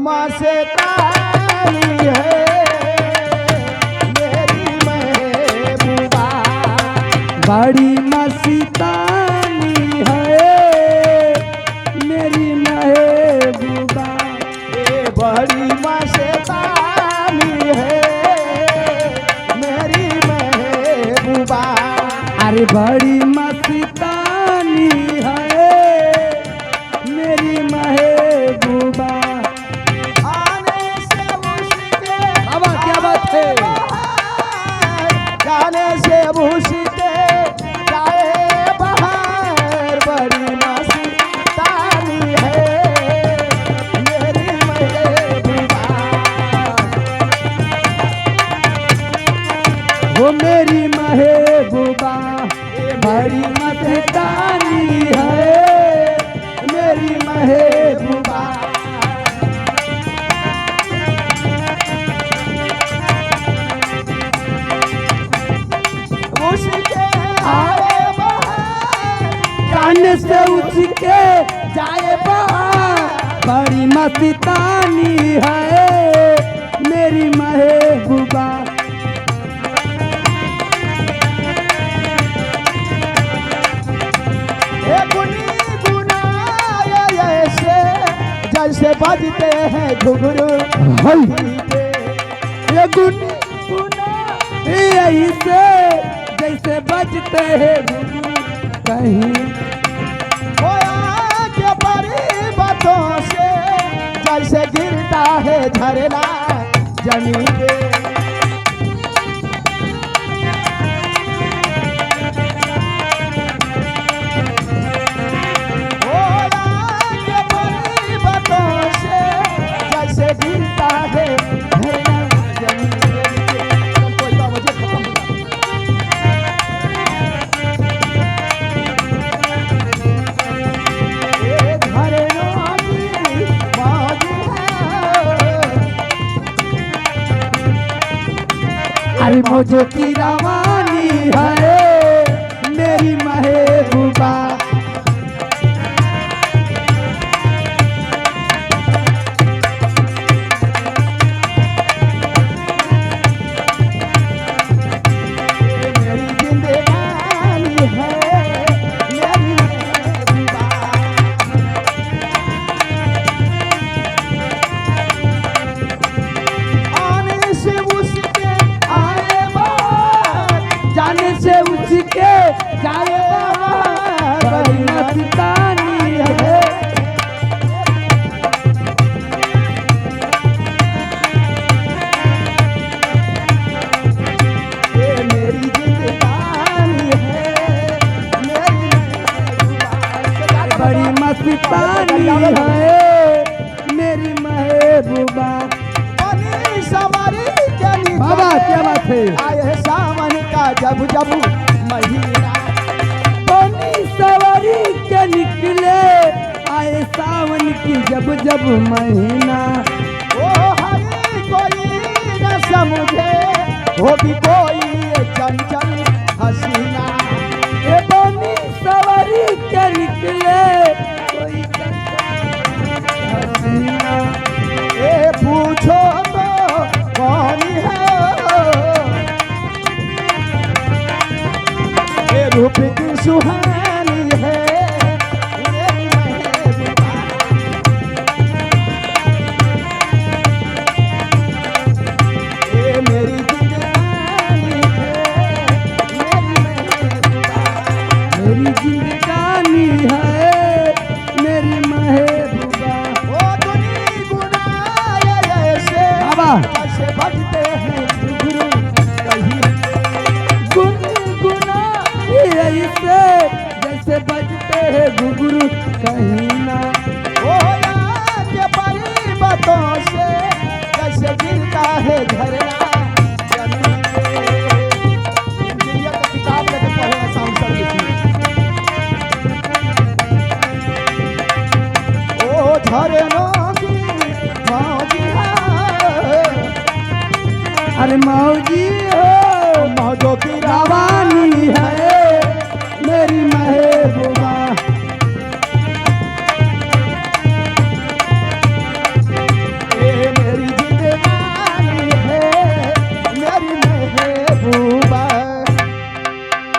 मस्तानी है मेरी महबूबा, बड़ी मस्तानी है मेरी महबूबा। ये बड़ी मस्तानी है मेरी महबूबा। अरे बड़ी मस्तानी है मेरी महबूबा। आने से उसके बाबा क्या बात है, जाने से उसके जाए बाहर, बड़ी मस्तानी है मेरी महबूबा। वो मेरी महबूबा बड़ी मस्तानी है मेरी महबूबा। उसके आए बाहर, कान से उठ के जाए बाहर, बड़ी मस्तानी है मेरी महबूबा। ये गुनगुनाए ऐसे जैसे बजते हैं घुंघरू के। ये गुनगुना ऐसे जैसे बजते हैं घुंघरू कहीं। खोया के पर्वतों से जैसे गिरता है झरना जमीन पे। खोया के पर्वतों से जैसे गिरता है झरना जमीन पे। कोई बात मुझे खत्म हो गया। ये झरनों की मौज है। अरे मौजों की रवानी है मेरी महबूबा। मेरी जिंदगानी है मेरी महबूबा। आने से उसके आए बाहर, जाने से उसके जाए बाहर, बड़ी मस्तानी है। ये मेरी जिंदगानी है मेरी महबूबा। बड़ी मस्तानी है मेरी महबूबा। बनी समरी के निकले बाबा क्या बात है, आए सावन का जब जब महीना। बनी सवारी के निकले आए सावन की जब जब महीना। ओ हरी कोई न समझे, वो भी कोई चंचल हंसी